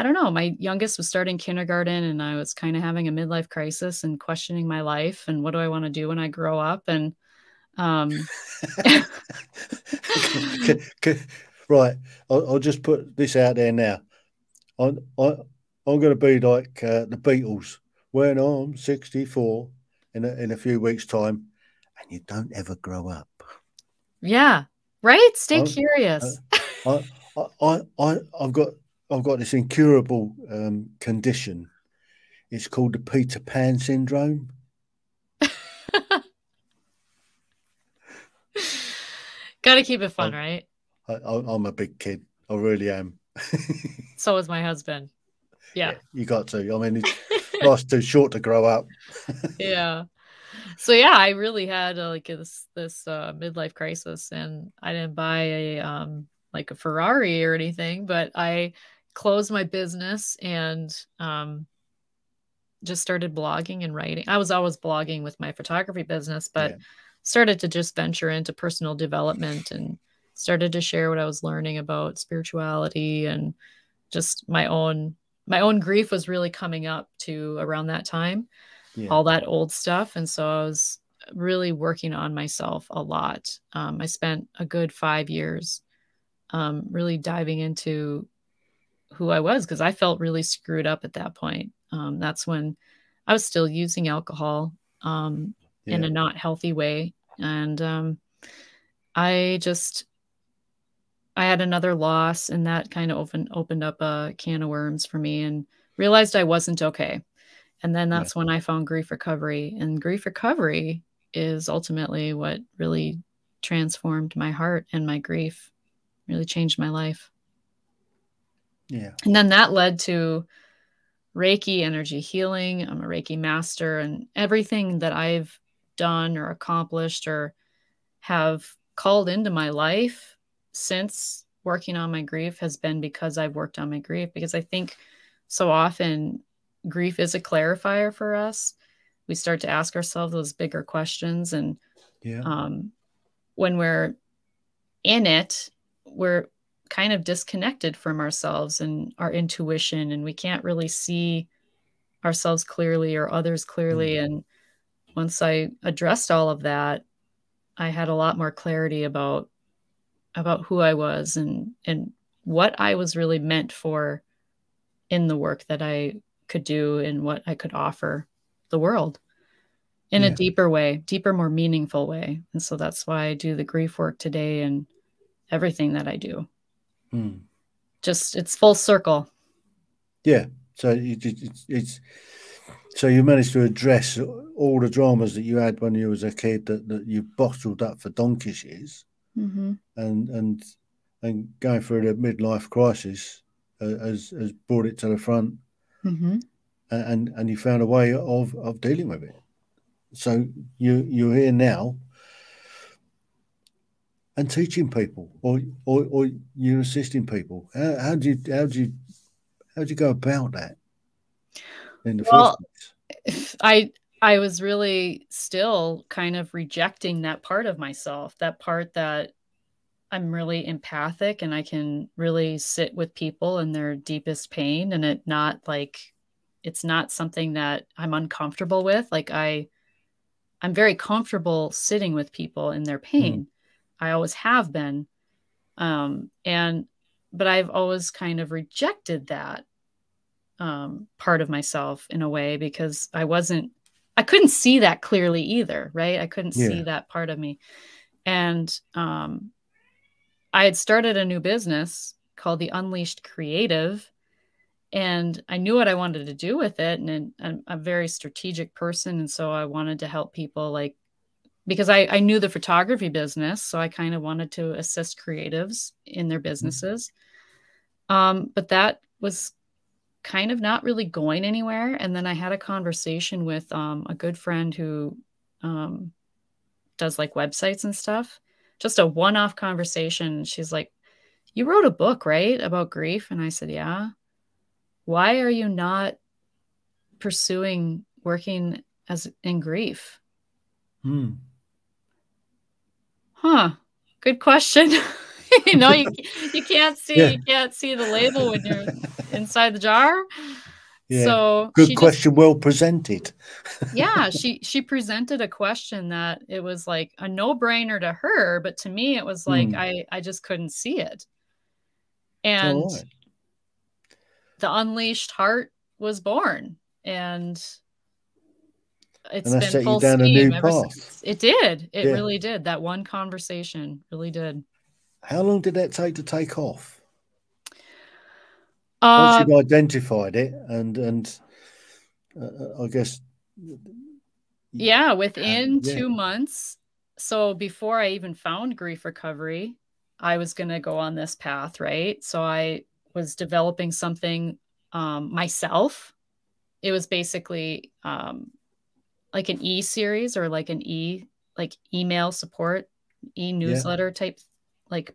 [SPEAKER 3] don't know, my youngest was starting kindergarten, and I was kind of having a midlife crisis and questioning my life and what do I want to do when I grow up. And um,
[SPEAKER 2] Right, I'll just put this out there now. I'm going to be like the Beatles when I'm 64 in a few weeks' time, and you don't ever grow up.
[SPEAKER 3] yeah, right. Stay
[SPEAKER 2] I, I,
[SPEAKER 3] curious.
[SPEAKER 2] I've got this incurable condition. It's called the Peter Pan syndrome.
[SPEAKER 3] Got to keep it fun,
[SPEAKER 2] I'm,
[SPEAKER 3] right?
[SPEAKER 2] I'm a big kid. I really am.
[SPEAKER 3] So is my husband. Yeah.
[SPEAKER 2] Yeah, you got to. I mean, life's too short to grow up.
[SPEAKER 3] Yeah. So yeah, I really had like this midlife crisis, and I didn't buy a like a Ferrari or anything, but I closed my business and just started blogging and writing. I was always blogging with my photography business, but
[SPEAKER 2] Yeah.
[SPEAKER 3] started to just venture into personal development and started to share what I was learning about spirituality, and just my own grief was really coming up to around that time, all that old stuff. And so I was really working on myself a lot. I spent a good 5 years really diving into who I was, because I felt really screwed up at that point. That's when I was still using alcohol in a not healthy way. And I had another loss, and that kind of opened up a can of worms for me, and realized I wasn't okay. And then that's when I found grief recovery, and grief recovery is ultimately what really transformed my heart, and my grief really changed my life.
[SPEAKER 2] Yeah.
[SPEAKER 3] And then that led to Reiki, energy healing. I'm a Reiki master, and everything that I've done or accomplished or have called into my life since working on my grief has been because I've worked on my grief. Because I think so often grief is a clarifier for us. We start to ask ourselves those bigger questions. And when we're in it, we're kind of disconnected from ourselves and our intuition, and we can't really see ourselves clearly or others clearly. And once I addressed all of that, I had a lot more clarity about who I was and what I was really meant for in the work that I could do and what I could offer the world in a deeper way, more meaningful way. And so that's why I do the grief work today and everything that I do. Just, it's full circle.
[SPEAKER 2] Yeah. So so you managed to address all the dramas that you had when you was a kid that you bottled up for donkey's years. And going through the midlife crisis has brought it to the front, and you found a way of dealing with it. So you're here now and teaching people, or you're assisting people. How do you go about that in the first place?
[SPEAKER 3] I was really still kind of rejecting that part of myself, that part that I'm really empathic and I can really sit with people in their deepest pain, and it's not something that I'm uncomfortable with. Like I'm very comfortable sitting with people in their pain. I always have been. But I've always kind of rejected that part of myself in a way, because I couldn't see that clearly either. Right. I couldn't see that part of me. And I had started a new business called the Unleashed Creative, and I knew what I wanted to do with it. And I'm a very strategic person. And so I wanted to help people, because I knew the photography business. So I kind of wanted to assist creatives in their businesses. But that was kind of not really going anywhere. And then I had a conversation with a good friend who does websites and stuff, just a one-off conversation. She's like, "You wrote a book, right, about grief?" And I said, "Yeah." "Why are you not pursuing working in grief?" Huh. Good question. You can't see the label when you're inside the jar. So
[SPEAKER 2] good question, well presented.
[SPEAKER 3] She presented a question that it was like a no-brainer to her, but to me it was like I just couldn't see it. And the Unleashed Heart was born, and it's been full steam ever since. It did. It really did. That one conversation really did.
[SPEAKER 2] How long did that take off? Once you've identified it, and I guess,
[SPEAKER 3] within 2 months. So before I even found grief recovery, I was going to go on this path, right? So I was developing something myself. It was basically like an e-series, or an email support, e-newsletter type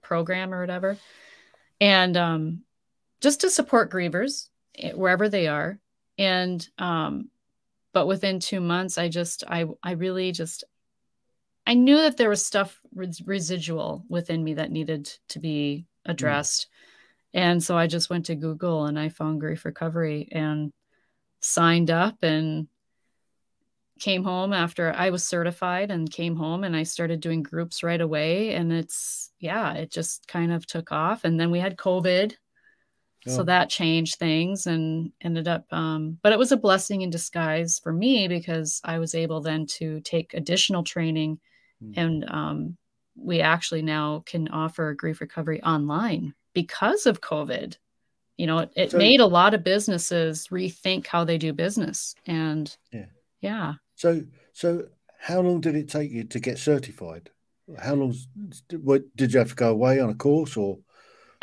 [SPEAKER 3] program or whatever. And just to support grievers wherever they are. And but within 2 months, I really just I knew that there was stuff residual within me that needed to be addressed. And so I just went to Google and I found grief recovery and signed up and came home after I was certified, and came home and I started doing groups right away. And it just kind of took off. And then we had COVID. So that changed things and ended up, but it was a blessing in disguise for me, because I was able then to take additional training, and we actually now can offer grief recovery online because of COVID. You know, it made a lot of businesses rethink how they do business. And yeah.
[SPEAKER 2] So how long did it take you to get certified? How long did you have to go away on a course, or?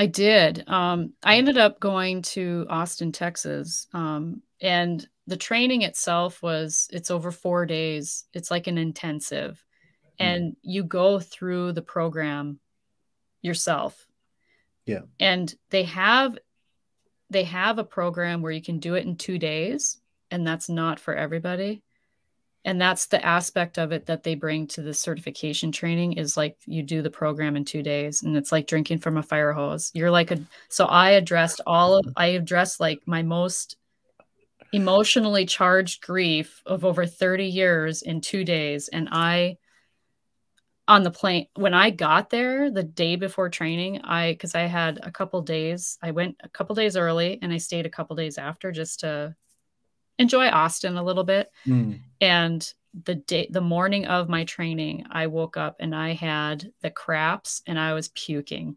[SPEAKER 3] I did. I ended up going to Austin, Texas. And the training itself it's over 4 days. It's like an intensive, and you go through the program yourself.
[SPEAKER 2] Yeah.
[SPEAKER 3] And they have a program where you can do it in 2 days, and that's not for everybody. And that's the aspect of it that they bring to the certification training, is like, you do the program in 2 days, and it's like drinking from a fire hose. You're like so I addressed like my most emotionally charged grief of over 30 years in 2 days. And on the plane, when I got there the day before training, because I had a couple days, I went a couple days early and I stayed a couple days after, just to enjoy Austin a little bit. And the morning of my training, I woke up and I had the craps and I was puking.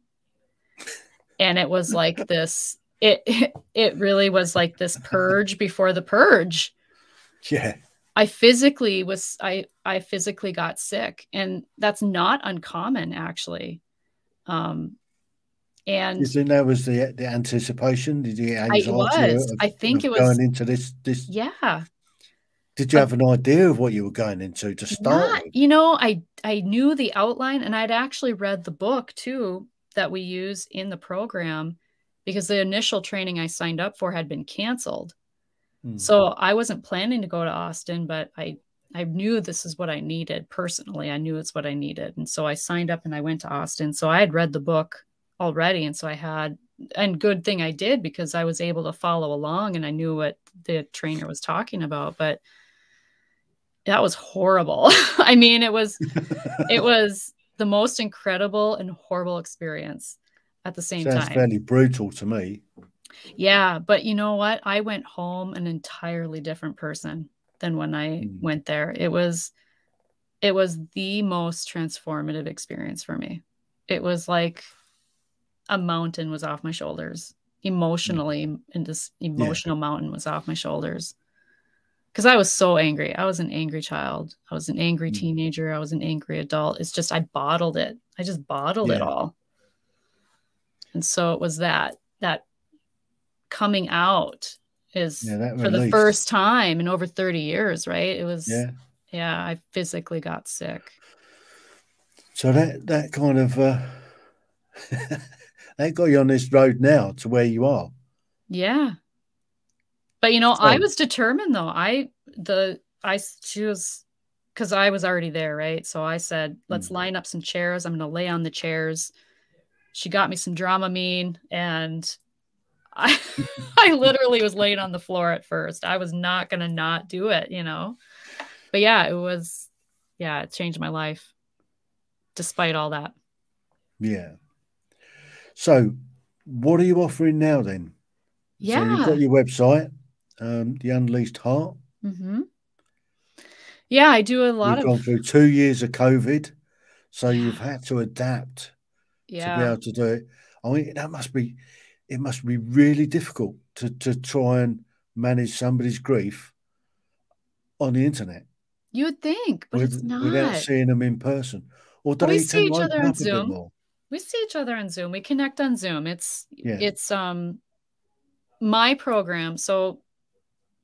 [SPEAKER 3] And it was like this, it really was like this purge before the purge.
[SPEAKER 2] Yeah.
[SPEAKER 3] I physically got sick, and that's not uncommon, actually. And
[SPEAKER 2] you think that was the anticipation? Did you get anxiety?
[SPEAKER 3] I think it was
[SPEAKER 2] going into this.
[SPEAKER 3] Yeah.
[SPEAKER 2] Did you have an idea of what you were going into to start with?
[SPEAKER 3] You know, I knew the outline, and I'd actually read the book too that we use in the program, because the initial training I signed up for had been canceled. So I wasn't planning to go to Austin, but I knew this is what I needed personally. I knew it's what I needed. And so I signed up and I went to Austin. So I had read the book already. And so and good thing I did, because I was able to follow along and I knew what the trainer was talking about. But that was horrible. I mean, it was the most incredible and horrible experience at the same time.
[SPEAKER 2] Sounds fairly brutal to me.
[SPEAKER 3] Yeah, but you know what? I went home an entirely different person than when I went there. It was the most transformative experience for me. It was like a mountain was off my shoulders emotionally, and this emotional mountain was off my shoulders. Because I was so angry. I was an angry child. I was an angry teenager. I was an angry adult. It's just, I bottled it. I just bottled it all. And so it was that coming out is for the first time in over 30 years, right? It was, I physically got sick.
[SPEAKER 2] So that kind of, that got you on this road now to where you are.
[SPEAKER 3] Yeah. But, you know, I was determined though. I chose, because I was already there, right? So I said, let's line up some chairs. I'm going to lay on the chairs. She got me some Dramamine, and I literally was laying on the floor at first. I was not going to not do it, you know? But yeah, it changed my life despite all that.
[SPEAKER 2] Yeah. So what are you offering now then?
[SPEAKER 3] Yeah.
[SPEAKER 2] So you've got your website, The Unleashed Heart.
[SPEAKER 3] Yeah, I do a lot
[SPEAKER 2] You've gone through 2 years of COVID, so you've had to adapt to be able to do it. I mean, it must be really difficult to try and manage somebody's grief on the internet.
[SPEAKER 3] You would think, but it's not.
[SPEAKER 2] Without seeing them in person. Or do they tend to open up a bit more?
[SPEAKER 3] We see each other on Zoom. We connect on Zoom. It's my program. So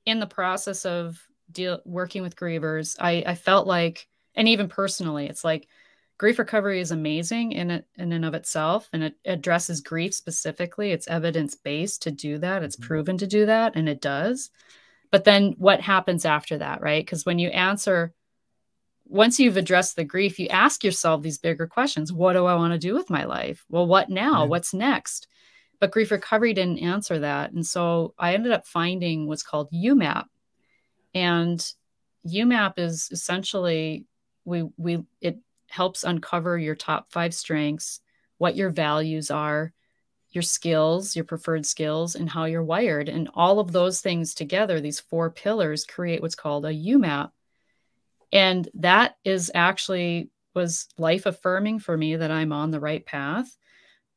[SPEAKER 3] in the process of working with grievers, I felt like, and even personally, it's like grief recovery is amazing in and of itself, and it addresses grief specifically. It's evidence-based to do that. It's proven to do that, and it does. But then what happens after that, right? Because when you answer once you've addressed the grief, you ask yourself these bigger questions. What do I want to do with my life? Well, what now?
[SPEAKER 2] Yeah.
[SPEAKER 3] What's next? But grief recovery didn't answer that. And so I ended up finding what's called UMAP. And UMAP is essentially, it helps uncover your top 5 strengths, what your values are, your skills, your preferred skills, and how you're wired. And all of those things together, these 4 pillars, create what's called a UMAP. And that is actually was life affirming for me that I'm on the right path.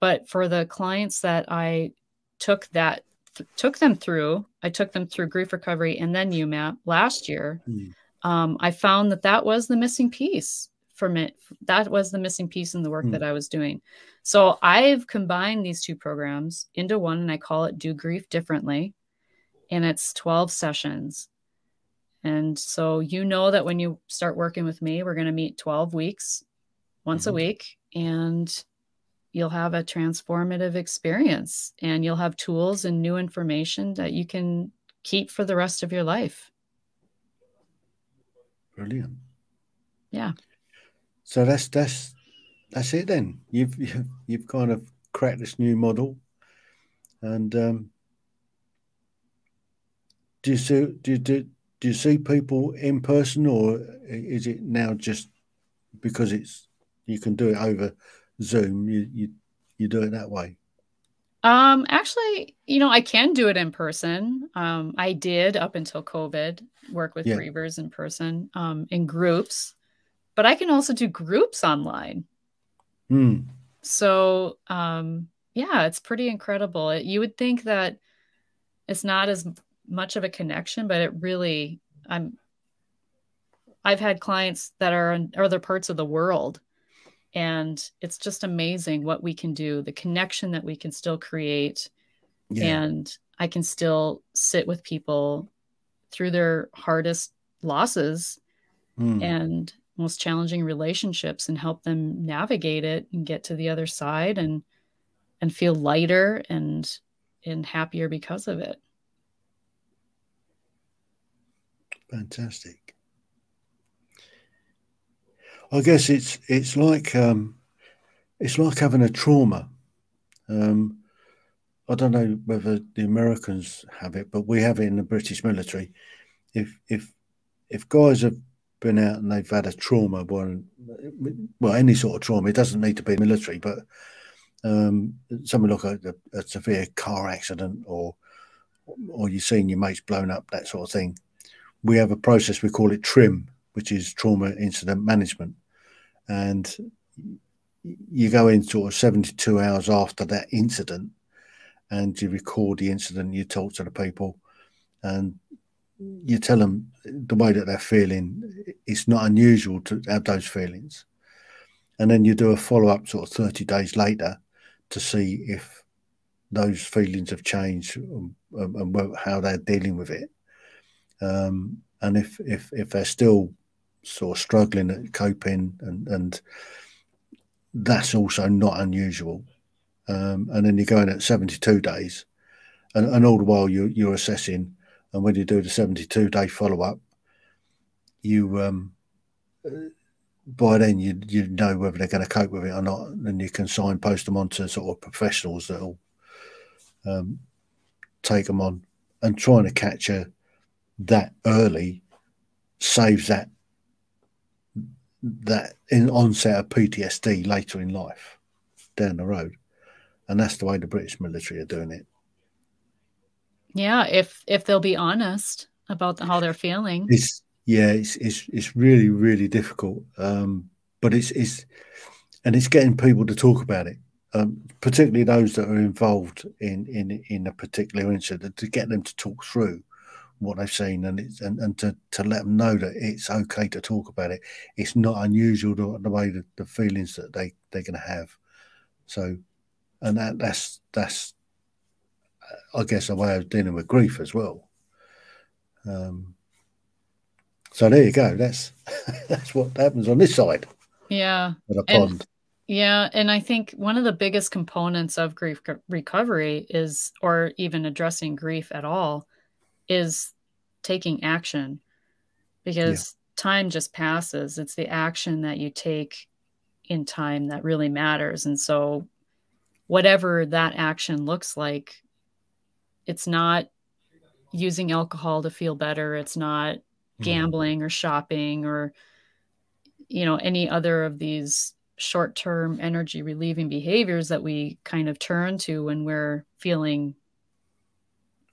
[SPEAKER 3] But for the clients that I took them through grief recovery and then UMAP last year, I found that was the missing piece for me. That was the missing piece in the work that I was doing. So I've combined these 2 programs into one, and I call it Do Grief Differently. And it's 12 sessions. And so that when you start working with me, we're going to meet 12 weeks, once a week, and you'll have a transformative experience, and you'll have tools and new information that you can keep for the rest of your life.
[SPEAKER 2] Brilliant.
[SPEAKER 3] Yeah.
[SPEAKER 2] So that's it then. You've kind of cracked this new model, and do you see people in person, or is it now just because you can do it over Zoom, you do it that way?
[SPEAKER 3] Actually, I can do it in person. I did, up until COVID, work with grievers in person, in groups, but I can also do groups online. So, yeah, it's pretty incredible. You would think that it's not as much of a connection, but it really, I've had clients that are in other parts of the world, and it's just amazing what we can do, the connection that we can still create. And I can still sit with people through their hardest losses and most challenging relationships and help them navigate it and get to the other side and feel lighter and happier because of it.
[SPEAKER 2] Fantastic. I guess it's like having a trauma. I don't know whether the Americans have it, but we have it in the British military. If guys have been out and they've had a trauma, well, any sort of trauma, it doesn't need to be military, but something like a severe car accident, or you've seen your mates blown up, that sort of thing. We have a process, we call it TRIM, which is Trauma Incident Management. And you go in sort of 72 hours after that incident, and you record the incident, you talk to the people, and you tell them the way that they're feeling. It's not unusual to have those feelings. And then you do a follow-up sort of 30 days later to see if those feelings have changed and how they're dealing with it. And if they're still sort of struggling at coping, and that's also not unusual. And then you go in at 72 days, and all the while you're assessing. And when you do the 72-day follow-up, by then you know whether they're going to cope with it or not, and you can signpost them onto sort of professionals that will take them on. And trying to capture that early saves that in onset of PTSD later in life down the road. And that's the way the British military are doing it.
[SPEAKER 3] Yeah, if they'll be honest about how they're feeling.
[SPEAKER 2] It's really, really difficult. But it's getting people to talk about it, particularly those that are involved in a particular incident, to get them to talk through what they've seen, and to let them know that it's okay to talk about it. It's not unusual the way that the feelings that they're going to have. So, and that's I guess a way of dealing with grief as well. So there you go. That's what happens on this side.
[SPEAKER 3] Yeah.
[SPEAKER 2] Of the pond.
[SPEAKER 3] Yeah. And I think one of the biggest components of grief recovery is, or even addressing grief at all, is taking action. Because time just passes. It's the action that you take in time that really matters. And so whatever that action looks like, it's not using alcohol to feel better. It's not gambling or shopping or, any other of these short-term energy relieving behaviors that we kind of turn to when we're feeling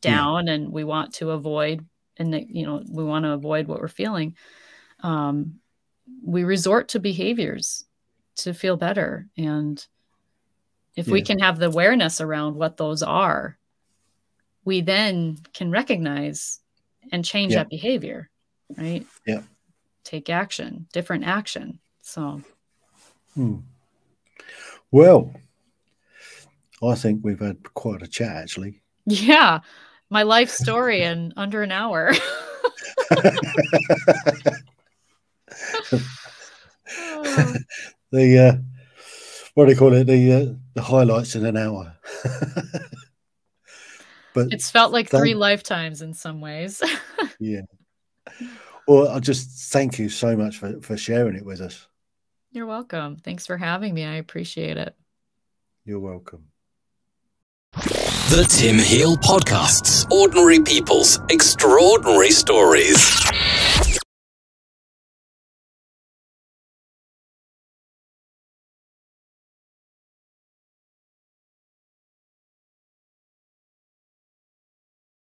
[SPEAKER 3] down and we want to avoid, and we want to avoid what we're feeling. We resort to behaviors to feel better. And if we can have the awareness around what those are, we then can recognize and change that behavior, right?
[SPEAKER 2] Yeah.
[SPEAKER 3] Take action, different action. So.
[SPEAKER 2] Well, I think we've had quite a chat, actually.
[SPEAKER 3] Yeah. My life story in under an hour.
[SPEAKER 2] What do you call it? The highlights in an hour. But
[SPEAKER 3] it's felt like 3 lifetimes in some ways.
[SPEAKER 2] Yeah. Well, I just thank you so much for sharing it with us.
[SPEAKER 3] You're welcome. Thanks for having me. I appreciate it.
[SPEAKER 2] You're welcome.
[SPEAKER 1] The Tim Heale Podcasts. Ordinary people's extraordinary stories.